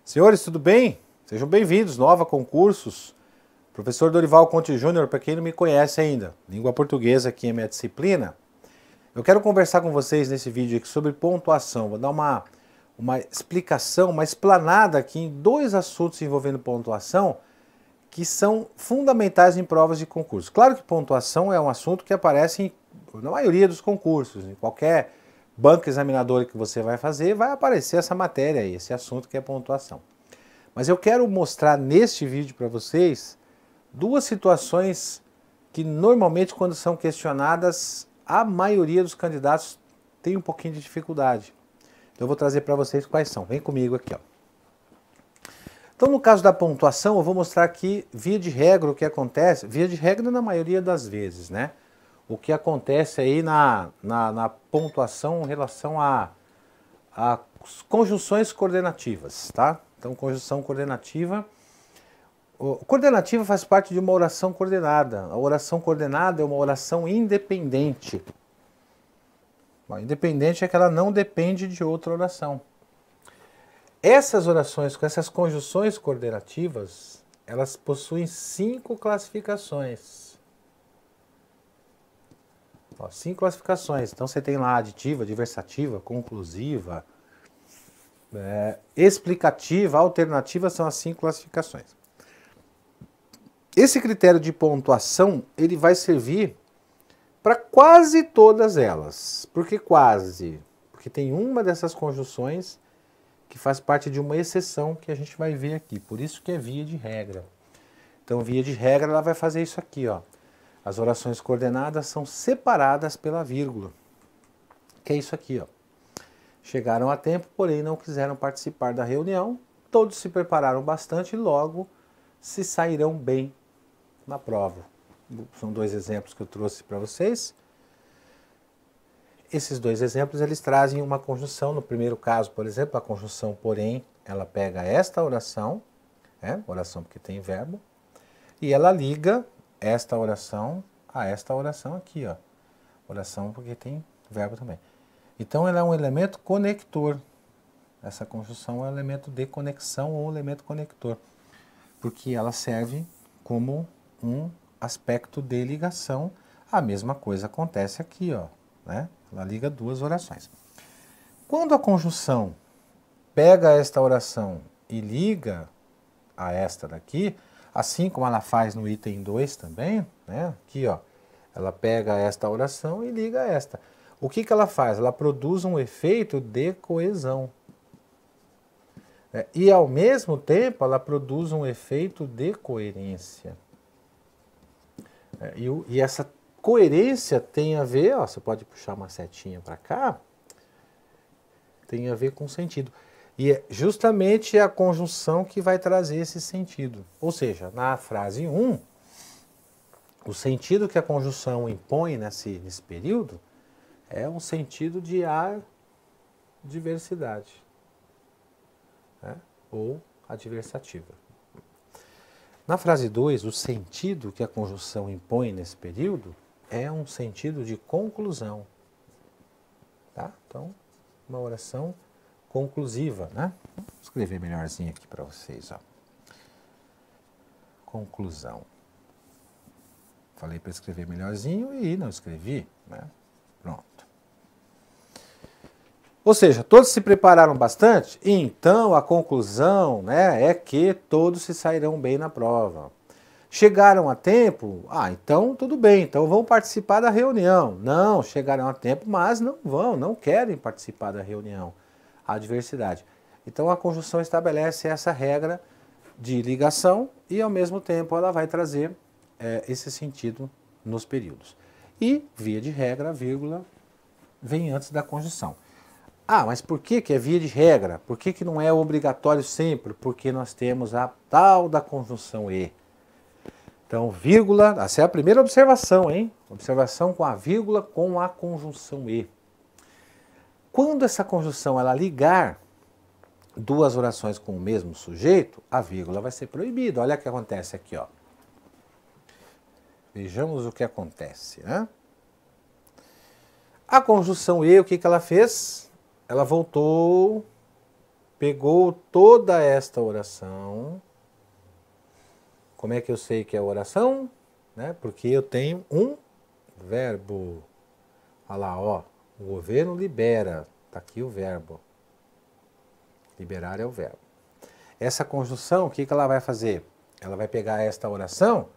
Senhores, tudo bem? Sejam bem-vindos, Nova Concursos. Professor Dorival Conte Júnior, para quem não me conhece ainda, língua portuguesa aqui é minha disciplina. Eu quero conversar com vocês nesse vídeo aqui sobre pontuação. Vou dar uma explicação, uma explanada aqui em dois assuntos envolvendo pontuação que são fundamentais em provas de concurso. Claro que pontuação é um assunto que aparece na maioria dos concursos, em qualquer banco examinador que você vai fazer, vai aparecer essa matéria aí, esse assunto que é pontuação. Mas eu quero mostrar neste vídeo para vocês duas situações que normalmente quando são questionadas, a maioria dos candidatos tem um pouquinho de dificuldade. Então eu vou trazer para vocês quais são. Vem comigo aqui, ó. Então no caso da pontuação, eu vou mostrar aqui, via de regra, o que acontece, via de regra na maioria das vezes, né? O que acontece aí na pontuação em relação a conjunções coordenativas, tá? Então, conjunção coordenativa. Coordenativa faz parte de uma oração coordenada. A oração coordenada é uma oração independente. Independente é que ela não depende de outra oração. Essas orações com essas conjunções coordenativas, elas possuem 5 classificações. 5 classificações. Então você tem lá aditiva, adversativa, conclusiva, explicativa, alternativa, são as 5 classificações. Esse critério de pontuação, ele vai servir para quase todas elas. Por que quase? Porque tem uma dessas conjunções que faz parte de uma exceção que a gente vai ver aqui. Por isso que é via de regra. Então, via de regra, ela vai fazer isso aqui, ó. As orações coordenadas são separadas pela vírgula, que é isso aqui, ó. Chegaram a tempo, porém não quiseram participar da reunião, todos se prepararam bastante e logo se sairão bem na prova. São 2 exemplos que eu trouxe para vocês. Esses 2 exemplos, eles trazem uma conjunção. No primeiro caso, por exemplo, a conjunção porém, ela pega esta oração, oração porque tem verbo, e ela liga esta oração a esta oração aqui, ó. Oração porque tem verbo também. Então ela é um elemento conector. Essa conjunção é um elemento de conexão ou um elemento conector. Porque ela serve como um aspecto de ligação. A mesma coisa acontece aqui, ó, né? Ela liga 2 orações. Quando a conjunção pega esta oração e liga a esta daqui, assim como ela faz no item 2 também, né? Aqui, ó, ela pega esta oração e liga a esta. O que ela faz? Ela produz um efeito de coesão. E, ao mesmo tempo, ela produz um efeito de coerência. E essa coerência tem a ver, ó, você pode puxar uma setinha para cá, tem a ver com sentido. E é justamente a conjunção que vai trazer esse sentido. Ou seja, na frase 1, o sentido que a conjunção impõe nesse período é um sentido de adversidade, né? Ou adversativa. Na frase 2, o sentido que a conjunção impõe nesse período é um sentido de conclusão. Tá? Então, uma oração conclusiva, né? Vou escrever melhorzinho aqui para vocês, ó. Conclusão. Falei para escrever melhorzinho e não escrevi, né? Pronto. Ou seja, todos se prepararam bastante, então a conclusão, né, é que todos se sairão bem na prova. Chegaram a tempo? Então tudo bem, então vão participar da reunião. Não, chegaram a tempo, mas não querem participar da reunião. A adversidade. Então a conjunção estabelece essa regra de ligação e ao mesmo tempo ela vai trazer esse sentido nos períodos. E, via de regra, a vírgula vem antes da conjunção. Mas por que é via de regra? Por que não é obrigatório sempre? Porque nós temos a tal da conjunção e. Então, vírgula, essa é a primeira observação, hein? Observação com a vírgula com a conjunção e. Quando essa conjunção ela ligar 2 orações com o mesmo sujeito, a vírgula vai ser proibida. Olha o que acontece aqui, ó. Vejamos o que acontece, né? A conjunção e, o que ela fez? Ela voltou pegou toda esta oração. Como é que eu sei que é oração? Né? Porque eu tenho um verbo. Olha lá, ó. O governo libera. Está aqui o verbo. Liberar é o verbo. Essa conjunção, o que ela vai fazer? Ela vai pegar esta oração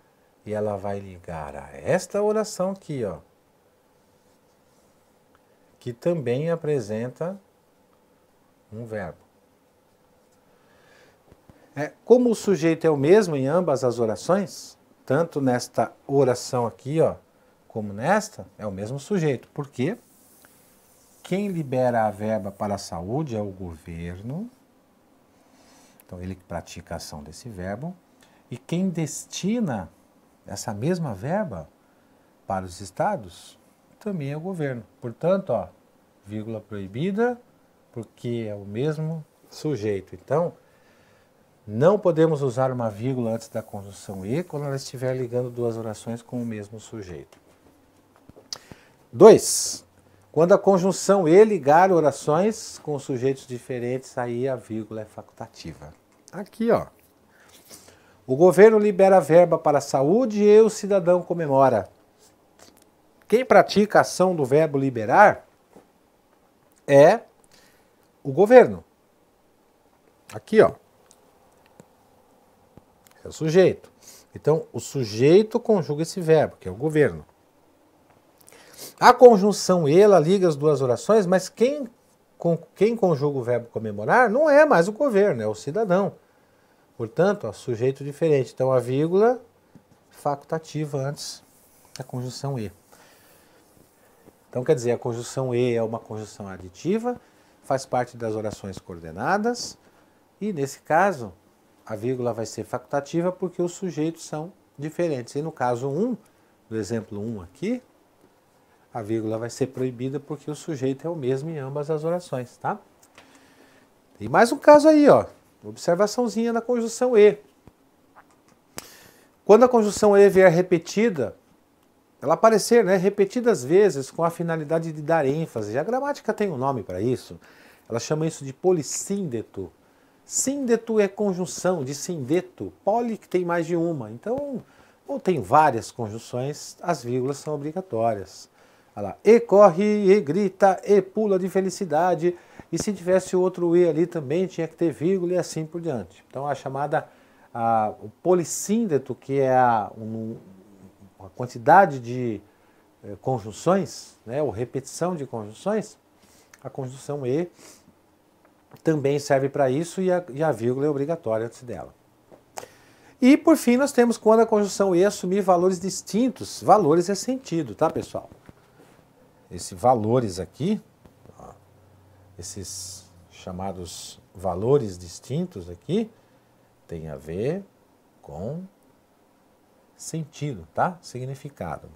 e ela vai ligar a esta oração aqui, ó. Que também apresenta um verbo. Como o sujeito é o mesmo em ambas as orações, tanto nesta oração aqui, ó, como nesta, é o mesmo sujeito. Por quê? Quem libera a verba para a saúde é o governo. Então, ele pratica a ação desse verbo. E quem destina essa mesma verba para os estados também é o governo. Portanto, ó, vírgula proibida, porque é o mesmo sujeito. Então, não podemos usar uma vírgula antes da conjunção e quando ela estiver ligando duas orações com o mesmo sujeito. 2. Quando a conjunção e ligar orações com sujeitos diferentes, aí a vírgula é facultativa. Aqui, ó. O governo libera a verba para a saúde e o cidadão comemora. Quem pratica a ação do verbo liberar é o governo. Aqui, ó. É o sujeito. Então, o sujeito conjuga esse verbo, que é o governo. A conjunção e, ela liga as duas orações, mas quem conjuga o verbo comemorar não é mais o governo, é o cidadão. Portanto, ó, sujeito diferente. Então, a vírgula facultativa antes da conjunção e. Então, quer dizer, a conjunção e é uma conjunção aditiva, faz parte das orações coordenadas, e nesse caso, a vírgula vai ser facultativa porque os sujeitos são diferentes. E no caso 1, do exemplo 1 aqui, a vírgula vai ser proibida porque o sujeito é o mesmo em ambas as orações, tá? E mais um caso aí, ó. Observaçãozinha na conjunção e. Quando a conjunção e vier repetida, ela aparecer, né, repetidas vezes com a finalidade de dar ênfase. A gramática tem um nome para isso. Ela chama isso de polissíndeto. Síndeto é conjunção de sindeto. Poli que tem mais de uma. Então, ou tem várias conjunções, as vírgulas são obrigatórias. Olha lá, e corre, e grita, e pula de felicidade. E se tivesse outro e ali também, tinha que ter vírgula e assim por diante. Então, a chamada o polissíndeto, que é a quantidade de conjunções, né, ou repetição de conjunções, a conjunção e também serve para isso e a vírgula é obrigatória antes dela. E, por fim, nós temos quando a conjunção e assumir valores distintos. Valores é sentido, tá, pessoal? Esses valores aqui, ó, esses chamados valores distintos aqui, tem a ver com sentido, tá? Significado.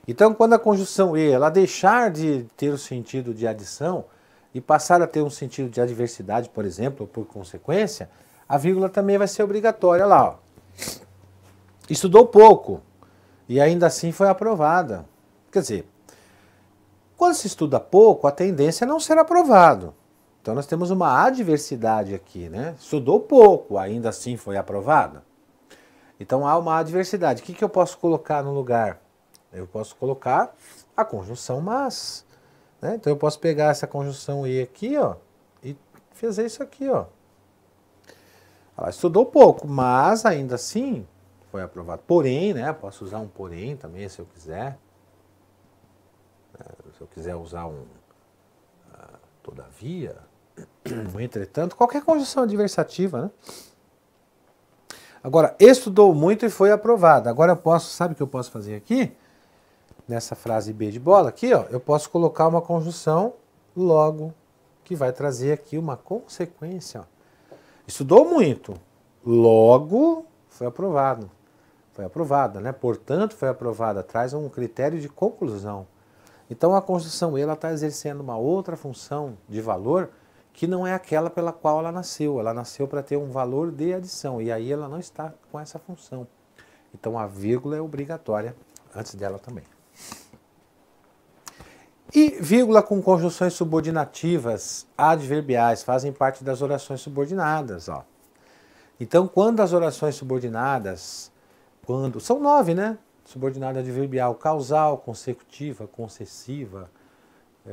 Então, quando a conjunção e ela deixar de ter o sentido de adição e passar a ter um sentido de adversidade, por exemplo, ou por consequência, a vírgula também vai ser obrigatória. Olha lá, ó. Estudou pouco e ainda assim foi aprovada. Quer dizer, quando se estuda pouco, a tendência é não ser aprovado. Então nós temos uma adversidade aqui, né? Estudou pouco, ainda assim foi aprovada. Então há uma adversidade. O que eu posso colocar no lugar? Eu posso colocar a conjunção mas. Né? Então eu posso pegar essa conjunção e aqui, ó, e fazer isso aqui, ó. Ela estudou pouco, mas ainda assim foi aprovado. Porém, né? Posso usar um porém também, se eu quiser. Se eu quiser usar um todavia, um entretanto, qualquer conjunção adversativa, né? Agora, estudou muito e foi aprovado. Agora eu posso, sabe o que eu posso fazer aqui? Nessa frase B de bola aqui, ó, eu posso colocar uma conjunção logo, que vai trazer aqui uma consequência. Ó. Estudou muito, logo foi aprovado. Foi aprovada, né? Portanto, foi aprovada. Traz um critério de conclusão. Então, a conjunção e ela está exercendo uma outra função de valor que não é aquela pela qual ela nasceu. Ela nasceu para ter um valor de adição e aí ela não está com essa função. Então, a vírgula é obrigatória antes dela também. E vírgula com conjunções subordinativas adverbiais fazem parte das orações subordinadas, ó. Então, quando as orações subordinadas, são 9, né? Subordinada adverbial, causal, consecutiva, concessiva,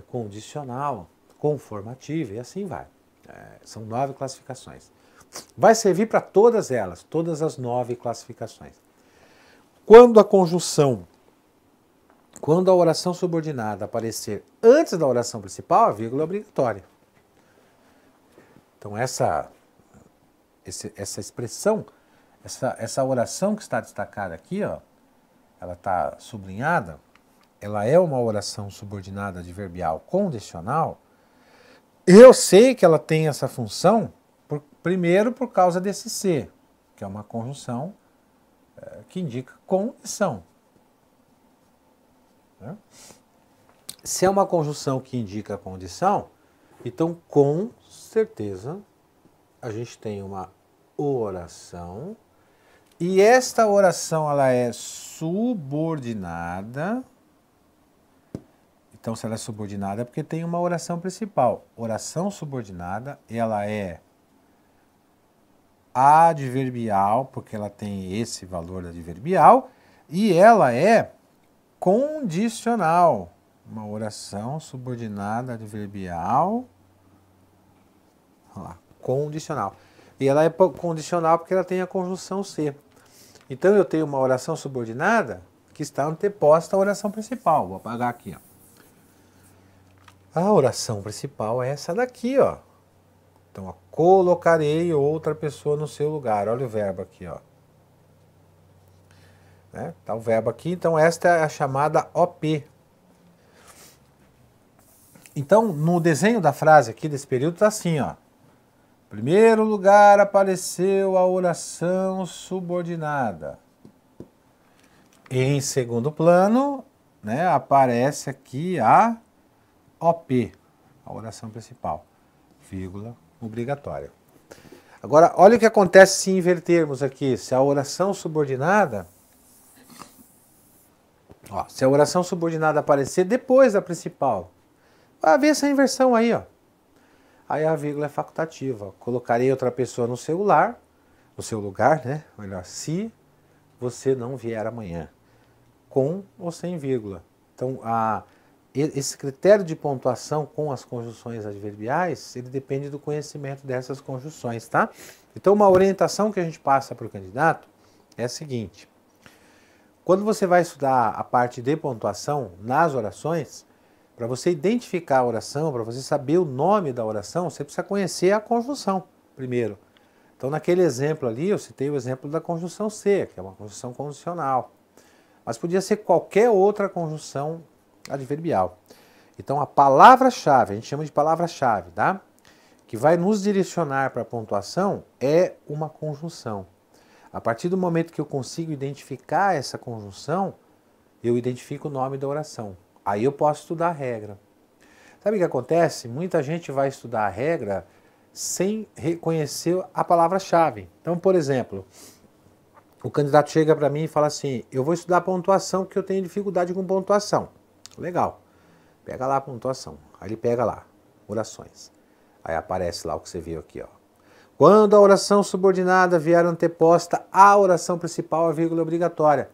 condicional, conformativa e assim vai. São 9 classificações. Vai servir para todas elas, todas as 9 classificações. Quando a oração subordinada aparecer antes da oração principal, a vírgula é obrigatória. Então essa expressão, essa oração que está destacada aqui, ó, ela está sublinhada, ela é uma oração subordinada adverbial condicional. Eu sei que ela tem essa função, primeiro por causa desse ser, que é uma conjunção que indica condição. Se é uma conjunção que indica a condição, então com certeza a gente tem uma oração e esta oração ela é subordinada. Então se ela é subordinada é porque tem uma oração principal. Oração subordinada, ela é adverbial, porque ela tem esse valor adverbial, e ela é condicional. Uma oração subordinada adverbial, olha lá, condicional. E ela é condicional porque ela tem a conjunção ser. Então eu tenho uma oração subordinada que está anteposta à oração principal. Vou apagar aqui, ó. A oração principal é essa daqui, ó. Então, ó, colocarei outra pessoa no seu lugar. Olha o verbo aqui, ó. Tá o verbo aqui, então esta é a chamada OP. Então, no desenho da frase aqui desse período está assim, ó. Em primeiro lugar apareceu a oração subordinada. Em segundo plano, né, aparece aqui a OP, a oração principal, vírgula obrigatória. Agora, olha o que acontece se invertermos aqui. Se a oração subordinada, ó, se a oração subordinada aparecer depois da principal, vai haver essa inversão aí, ó. Aí a vírgula é facultativa. Colocarei outra pessoa no seu lugar, né? Melhor, se você não vier amanhã, com ou sem vírgula. Então, esse critério de pontuação com as conjunções adverbiais, ele depende do conhecimento dessas conjunções, tá? Então, uma orientação que a gente passa para o candidato é a seguinte. Quando você vai estudar a parte de pontuação nas orações, para você identificar a oração, para você saber o nome da oração, você precisa conhecer a conjunção primeiro. Então, naquele exemplo ali, eu citei o exemplo da conjunção ser, que é uma conjunção condicional. Mas podia ser qualquer outra conjunção adverbial. Então, a palavra-chave, a gente chama de palavra-chave, tá? Que vai nos direcionar para a pontuação é uma conjunção. A partir do momento que eu consigo identificar essa conjunção, eu identifico o nome da oração. Aí eu posso estudar a regra. Sabe o que acontece? Muita gente vai estudar a regra sem reconhecer a palavra-chave. Então, por exemplo, o candidato chega para mim e fala assim, eu vou estudar pontuação porque eu tenho dificuldade com pontuação. Legal. Pega lá a pontuação. Aí ele pega lá, orações. Aí aparece lá o que você viu aqui, ó. Quando a oração subordinada vier anteposta à oração principal, a vírgula é obrigatória.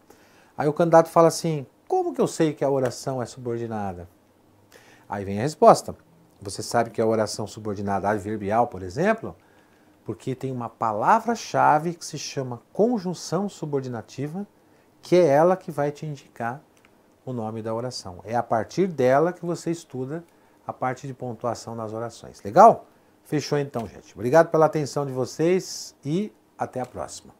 Aí o candidato fala assim, como que eu sei que a oração é subordinada? Aí vem a resposta. Você sabe que a oração subordinada adverbial, por exemplo, porque tem uma palavra-chave que se chama conjunção subordinativa, que é ela que vai te indicar o nome da oração. É a partir dela que você estuda a parte de pontuação nas orações. Legal? Fechou então, gente. Obrigado pela atenção de vocês e até a próxima.